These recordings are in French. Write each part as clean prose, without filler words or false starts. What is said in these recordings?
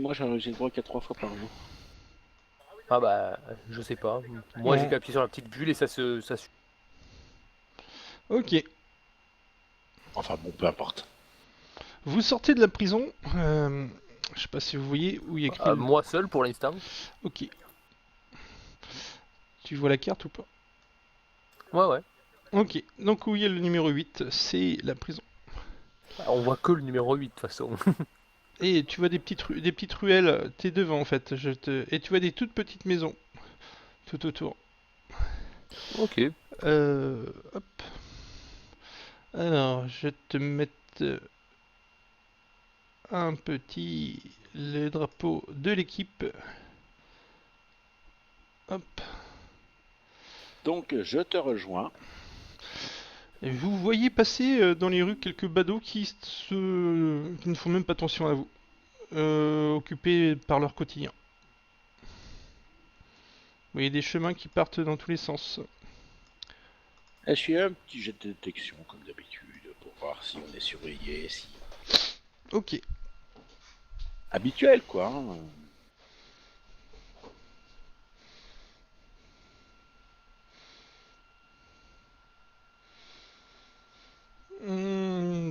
moi j'ai le droit qu'à 3 fois par jour. Ah bah, je sais pas. Moi, j'ai Non. qu'à appuyer sur la petite bulle et ça suit. Ok. Enfin bon, peu importe. Vous sortez de la prison. Je sais pas si vous voyez où il y a écrit. Moi seul pour l'instant. Ok. Tu vois la carte ou pas? Ouais, ouais. Ok. Donc où il y a le numéro 8, c'est la prison. On voit que le numéro 8 de toute façon. Et tu vois des petites ruelles. T'es devant en fait. Et tu vois des toutes petites maisons tout autour. Ok. Hop. Alors, je vais te mettre un petit le drapeau de l'équipe. Hop. Donc je te rejoins. Et vous voyez passer dans les rues quelques badauds qui ne font même pas attention à vous, occupés par leur quotidien. Vous voyez des chemins qui partent dans tous les sens. Je fais un petit jet de détection comme d'habitude pour voir si on est surveillé, si Ok. habituel quoi. Hein.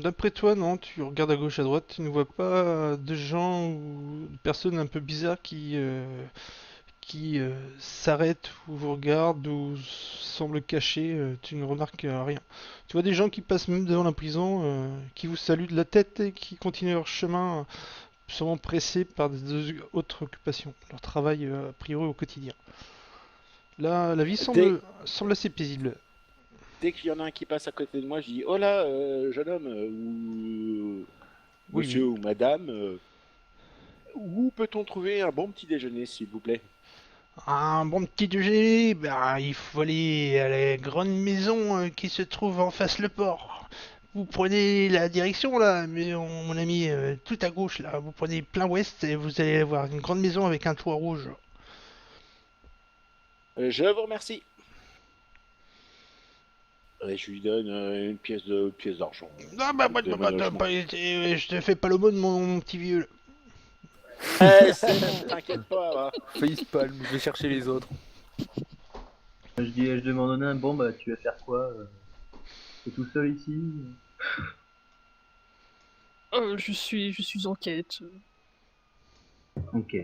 D'après toi, non, tu regardes à gauche à droite, tu ne vois pas de gens ou de personnes un peu bizarres qui s'arrêtent ou vous regardent ou semblent cachés, tu ne remarques rien. Tu vois des gens qui passent même devant la prison, qui vous saluent de la tête et qui continuent leur chemin, sûrement pressés par des autres occupations, leur travail a priori au quotidien. Là, la vie Dès, semble assez paisible. dès qu'il y en a un qui passe à côté de moi, je dis oh là, jeune homme ou Oui, monsieur oui. ou madame, où peut-on trouver un bon petit déjeuner s'il vous plaît? Un bon petit déjeuner, bah, il faut aller à la grande maison qui se trouve en face le port. Vous prenez la direction là, mon ami, tout à gauche là. Vous prenez plein ouest et vous allez voir une grande maison avec un toit rouge. Je vous remercie. Et je lui donne une pièce d'argent, Ah un bah, truc de ménagement. je te fais pas l'aumône, mon petit vieux. C'est bon, t'inquiète pas. Va. Facepalm, je vais chercher les autres. Je demande à un, bon bah tu vas faire quoi? T'es tout seul ici? Je suis en quête. Ok.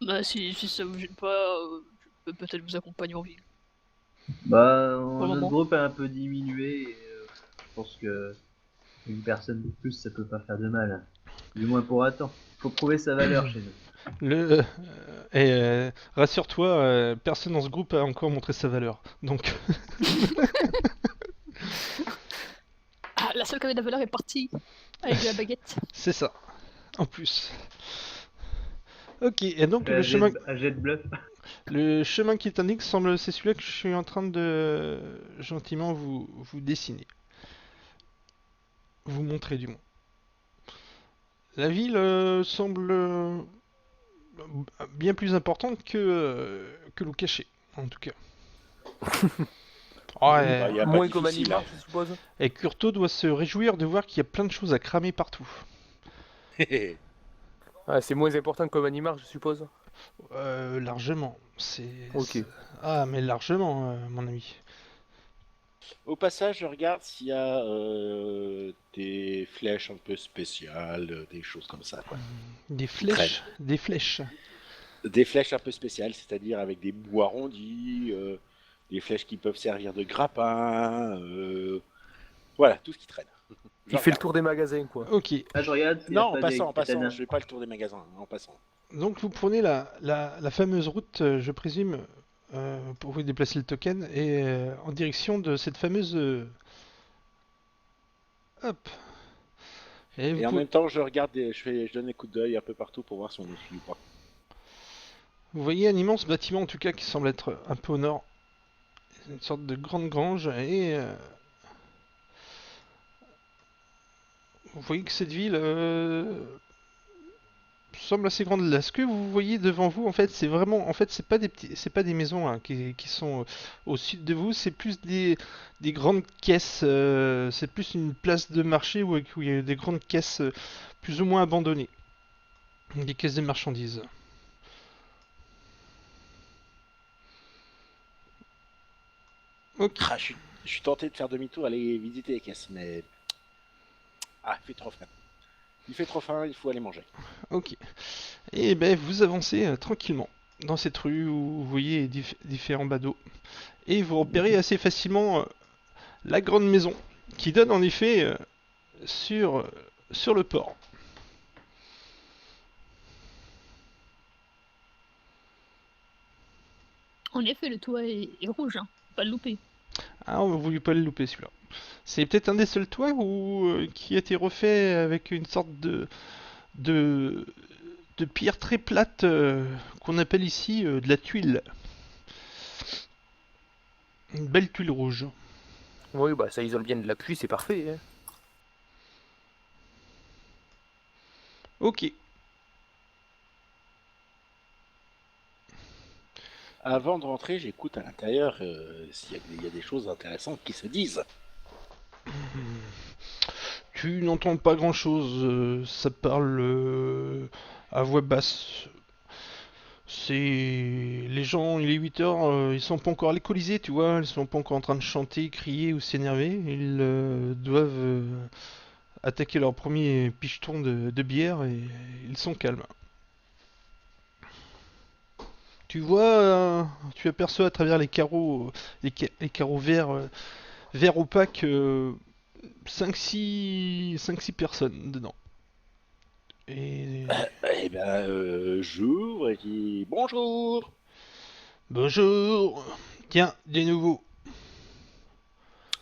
Bah, si ça vous gêne pas, je peux peut-être vous accompagner en ville. Bah Pour le notre moment. groupe a un peu diminué et je pense que une personne de plus ça peut pas faire de mal. Du moins pour un temps. Faut prouver sa valeur chez nous. Rassure-toi, personne dans ce groupe a encore montré sa valeur. Donc, Ah, la seule qui avait de la valeur est partie avec de la baguette. c'est ça. En plus. Ok, et donc Un jet de bluff. le chemin qui t'indique semble, c'est celui-là que je suis en train de gentiment vous dessiner, vous montrer du moins. La ville semble bien plus importante que l'eau cachée, en tout cas. Bah, Ouais, y a pas Moins comme difficile. Hein. Animar, je suppose. et Curto doit se réjouir de voir qu'il y a plein de choses à cramer partout. C'est moins important que comme Animar, je suppose. Largement. Ok. Ah, mais largement, mon ami. Au passage, je regarde s'il y a des flèches un peu spéciales, des choses comme ça, quoi, Des qui traînent. flèches, des flèches. Des flèches un peu spéciales, c'est-à-dire avec des bouts arrondis, des flèches qui peuvent servir de grappin, voilà, tout ce qui traîne. Je Il fait le regarde. tour des magasins, quoi. Ok. Ah je regarde s'il n'y a Non, pas des en passant, katanas. je fais pas le tour des magasins, hein, en passant. Donc vous prenez la fameuse route, je présume, pour vous déplacer le token, et en direction de cette fameuse... hop. Et vous Et en pouvez... même temps, je regarde, je donne des coups d'œil un peu partout pour voir si on nous suit ou pas. Vous voyez un immense bâtiment en tout cas qui semble être un peu au nord. Une sorte de grande grange et vous voyez que cette ville semble assez grande. Là, ce que vous voyez devant vous, en fait, c'est vraiment, en fait, c'est pas des maisons hein, qui sont au sud de vous. C'est plus des grandes caisses. C'est plus une place de marché où il y a des grandes caisses plus ou moins abandonnées. Des caisses de marchandises. Ok. Ah, je suis tenté de faire demi-tour, aller visiter les caisses, mais ah, il fait trop faim. Il fait trop faim, il faut aller manger. Ok. Et ben vous avancez tranquillement dans cette rue où vous voyez différents badauds. Et vous repérez assez facilement la grande maison qui donne en effet sur le port. En effet, le toit est rouge, hein. Faut pas le louper. Ah, on ne voulait pas le louper celui-là. C'est peut-être un des seuls toits qui a été refait avec une sorte de, de pierre très plate qu'on appelle ici de la tuile. Une belle tuile rouge. Oui, bah ça isole bien de la pluie, c'est parfait. Hein. Ok. Avant de rentrer, j'écoute à l'intérieur s'il y a des choses intéressantes qui se disent. Tu n'entends pas grand-chose. Ça parle à voix basse. C'est les gens, il est 8 heures, ils sont pas encore alcoolisés, tu vois, ils sont pas encore en train de chanter, crier ou s'énerver. Ils doivent attaquer leur premier picheton de bière et ils sont calmes. Tu vois, tu aperçois à travers les carreaux, les carreaux verts, verts opaques, 5-6 personnes dedans. Et Eh ben, j'ouvre et dis bonjour. bonjour, tiens, des nouveaux.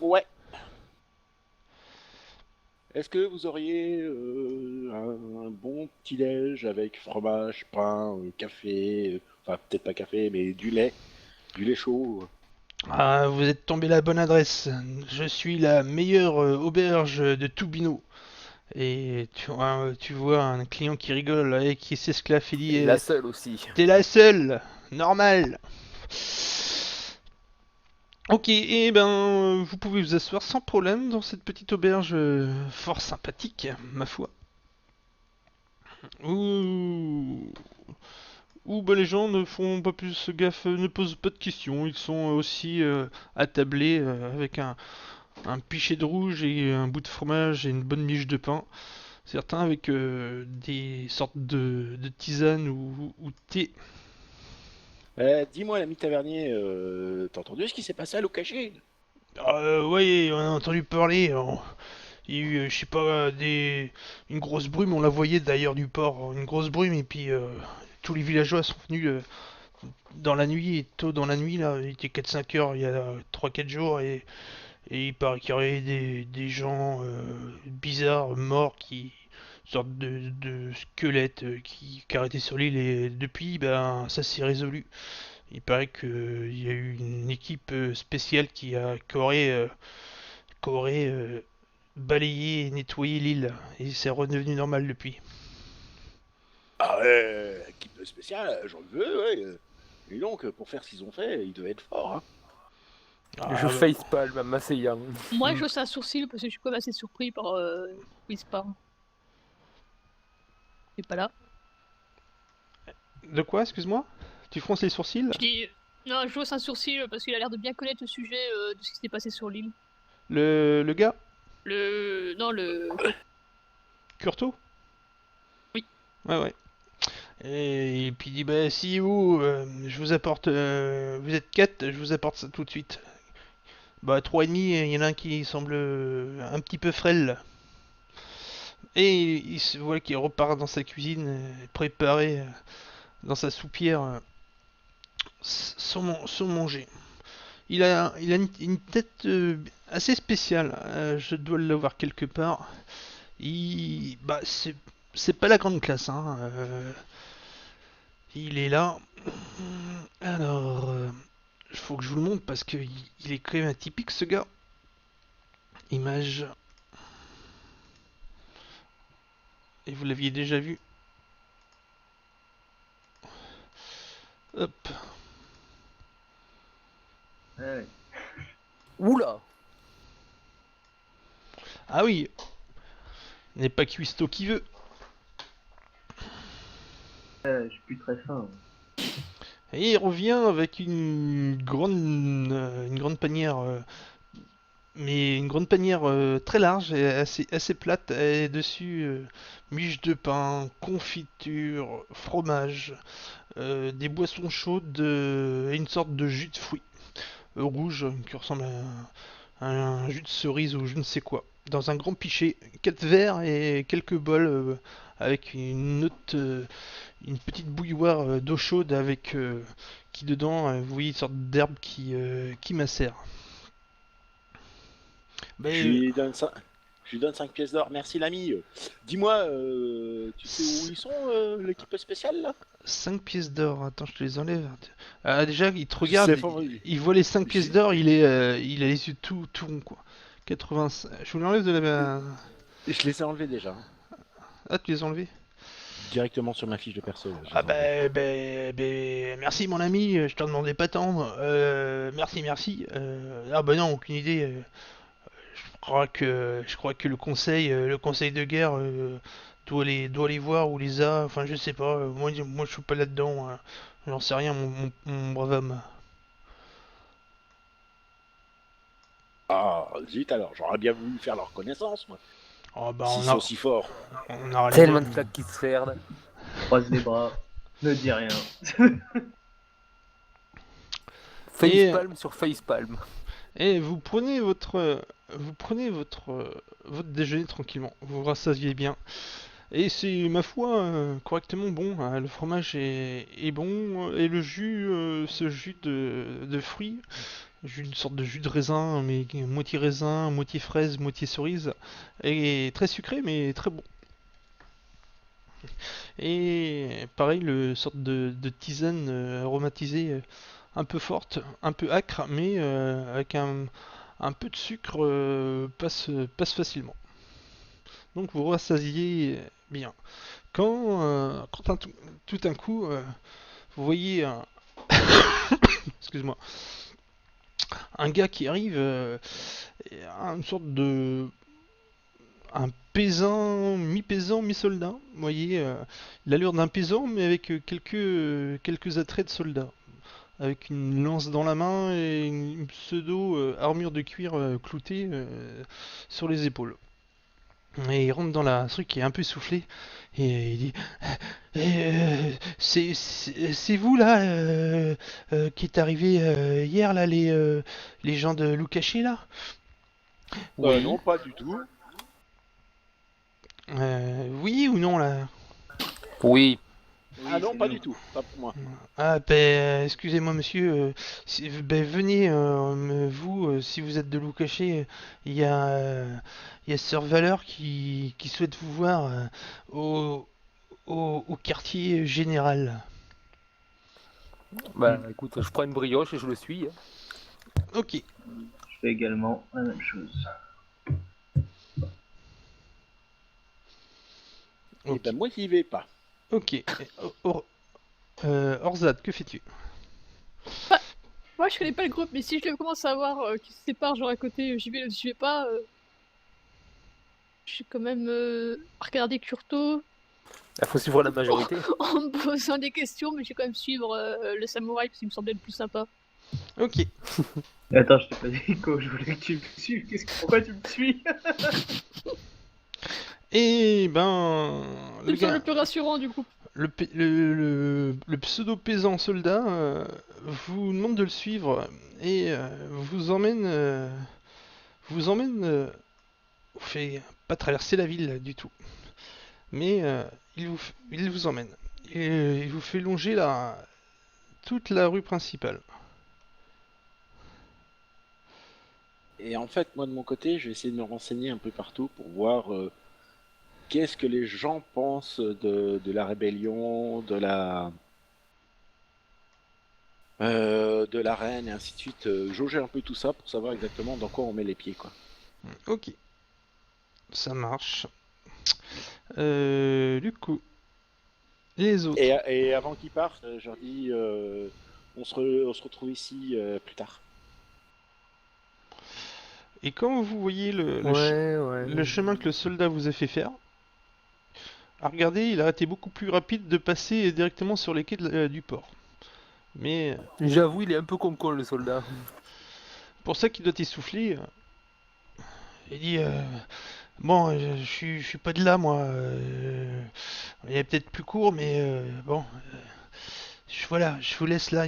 Ouais. Est-ce que vous auriez un bon petit-déj avec fromage, pain, café, enfin peut-être pas café, mais du lait chaud. Ah, vous êtes tombé à la bonne adresse. Je suis la meilleure auberge de Toubino. Et tu vois un client qui rigole et qui s'esclaffe et dit Et la seule aussi. t'es la seule, normal. Ok, et ben vous pouvez vous asseoir sans problème dans cette petite auberge fort sympathique, ma foi. Ouh. Ou bah, les gens ne font pas plus gaffe, ne posent pas de questions. Ils sont aussi attablés avec un pichet de rouge et un bout de fromage et une bonne miche de pain. Certains avec des sortes de tisanes ou thé. Dis-moi, l'ami tavernier, t'as entendu ce qui s'est passé à l'Okashine? Ouais, on a entendu parler. Il y a eu, je sais pas, une grosse brume. On la voyait d'ailleurs du port, une grosse brume. Et puis tous les villageois sont venus dans la nuit, tôt dans la nuit là. Il était 4-5 heures, il y a 3-4 jours et il paraît qu'il y aurait des gens bizarres, morts, sorte de squelettes qui arrêtaient sur l'île et depuis, ben, ça s'est résolu. Il paraît qu'il y a eu une équipe spéciale qui aurait balayé et nettoyé l'île et c'est redevenu normal depuis. Ah ouais, équipe spéciale, j'en veux, ouais. Et donc, pour faire ce qu'ils ont fait, ils devaient être forts, hein. Je Ah, bah, facepalm à m'asseyant. Moi, je hausse un sourcil parce que je suis quand même assez surpris par Whisper. Il est pas là. de quoi, excuse-moi? Tu fronces les sourcils? Je dis. Non, je hausse un sourcil parce qu'il a l'air de bien connaître le sujet de ce qui s'est passé sur l'île. Le gars? Non, le. Curto? Oui. Ouais, ouais. Et puis il dit bah si vous, je vous apporte, vous êtes 4, je vous apporte ça tout de suite. Bah 3 et demi, il y en a un qui semble un petit peu frêle. Et il se voit qu'il repart dans sa cuisine, préparé dans sa soupière son manger. Il a une tête assez spéciale, je dois l'avoir quelque part. Bah c'est pas la grande classe, hein. Il est là. Alors, il faut que je vous le montre parce que il est quand même atypique ce gars. Image. Et vous l'aviez déjà vu. Hop. Ouais. Oula. Ah oui. N'est pas Cuisto qui veut. Je suis plus très fin. Et il revient avec une grande panière, mais une grande panière très large et assez plate. Et dessus, miche de pain, confiture, fromage, des boissons chaudes et une sorte de jus de fruits rouge qui ressemble à un jus de cerise ou je ne sais quoi. Dans un grand pichet, 4 verres et quelques bols avec une petite bouilloire d'eau chaude avec qui dedans, vous voyez une sorte d'herbe qui macère. Je Ben, lui donne ça. Je lui donne 5 pièces d'or. Merci l'ami. Dis-moi, tu sais où ils sont, l'équipe spéciale là? 5 pièces d'or, attends, je te les enlève. Ah, déjà, il te Je sais regarde, pas. il voit les 5 pièces J'ai- d'or, il a les yeux tout ronds quoi. 85. Je vous l'enlève de la. Je les ai enlevés déjà, hein. Ah, tu les as enlevés? Directement sur ma fiche de perso. Je Ah les ai enlevés. merci mon ami, je t'en demandais pas tant. Merci. Ah bah non, aucune idée. Je crois que le conseil de guerre doit les voir ou les a. Enfin, je sais pas. Moi, je suis pas là-dedans. J'en sais rien, mon brave homme. Ah, zut alors, j'aurais bien voulu faire leur connaissance, moi. Oh bah S'ils sont si forts. on a Tellement de flaques qui se perdent. Croise les bras, ne dis rien. Facepalm sur facepalm. Et vous prenez votre déjeuner tranquillement. Vous vous rassasiez bien. Et c'est, ma foi, correctement bon. Le fromage est bon. Et le jus, ce jus de fruits, une sorte de jus de raisin, mais moitié raisin, moitié fraise, moitié cerise, est très sucré, mais très bon. Et pareil, le sorte de tisane aromatisée un peu forte, un peu âcre, mais avec un peu de sucre passe facilement. Donc vous rassasiez bien. Quand tout un coup, vous voyez excuse-moi, un gars qui arrive, une sorte de un paysan, mi-paysan, mi-soldat. Vous voyez, l'allure d'un paysan, mais avec quelques attraits de soldat. Avec une lance dans la main et une pseudo armure de cuir cloutée sur les épaules. Et il rentre dans la truc qui est un peu soufflé et il dit c'est vous là qui est arrivé hier là les gens de Loukaché là. Oui. Non, pas du tout. Oui ou non là? Oui. Ah non, c'est pas nous. du tout. Pas pour moi. Ah excusez-moi monsieur, venez vous si vous êtes de Loukaché, il y a Sœur Valeur qui souhaite vous voir au, au quartier général. Bah écoute, je prends une brioche et je le suis. Ok, Je fais également la même chose. Et ok, ben moi, j'y vais pas. ok. Orzad, que fais-tu? Moi, je connais pas le groupe, mais si je commence à voir qu'ils se séparent, genre à côté, j'y vais, l'autre, j'y vais pas. Je vais quand même regarder Kurto Il faut suivre la majorité. en me posant des questions, mais je vais quand même suivre le samouraï parce qu'il me semblait le plus sympa. Ok. Attends, je t'ai pas dit quoi, je voulais que tu me suives. Pourquoi tu me suis? Et ben, C'est le le seul gars, le plus rassurant du groupe. le pseudo paysan soldat vous demande de le suivre et vous emmène, vous fait pas traverser la ville du tout, mais il vous emmène et il vous fait longer toute la rue principale. Et en fait, moi de mon côté, je vais essayer de me renseigner un peu partout pour voir qu'est-ce que les gens pensent de la rébellion, de la reine et ainsi de suite. Jauger un peu tout ça pour savoir exactement dans quoi on met les pieds, quoi. Ok, ça marche. Du coup, les autres. Et avant qu'ils partent, je leur dis, on se retrouve ici plus tard. Et quand vous voyez Ouais. le chemin que le soldat vous a fait faire, À regarder, il a été beaucoup plus rapide de passer directement sur les quais du port. Mais J'avoue, il est un peu con le soldat. pour ça qu'il doit t'essouffler, il dit bon, je suis pas de là, moi. Il est peut-être plus court, mais bon. Voilà, je vous laisse là.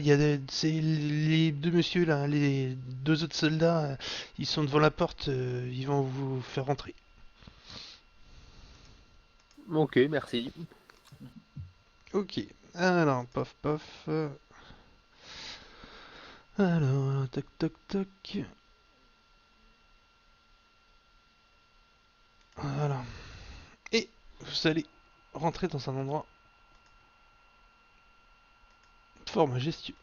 C'est les deux messieurs là, les deux autres soldats. Ils sont devant la porte. Ils vont vous faire rentrer. Ok, merci. Ok. Alors, paf, paf. Alors, toc, toc, toc. Voilà. Et vous allez rentrer dans un endroit fort majestueux.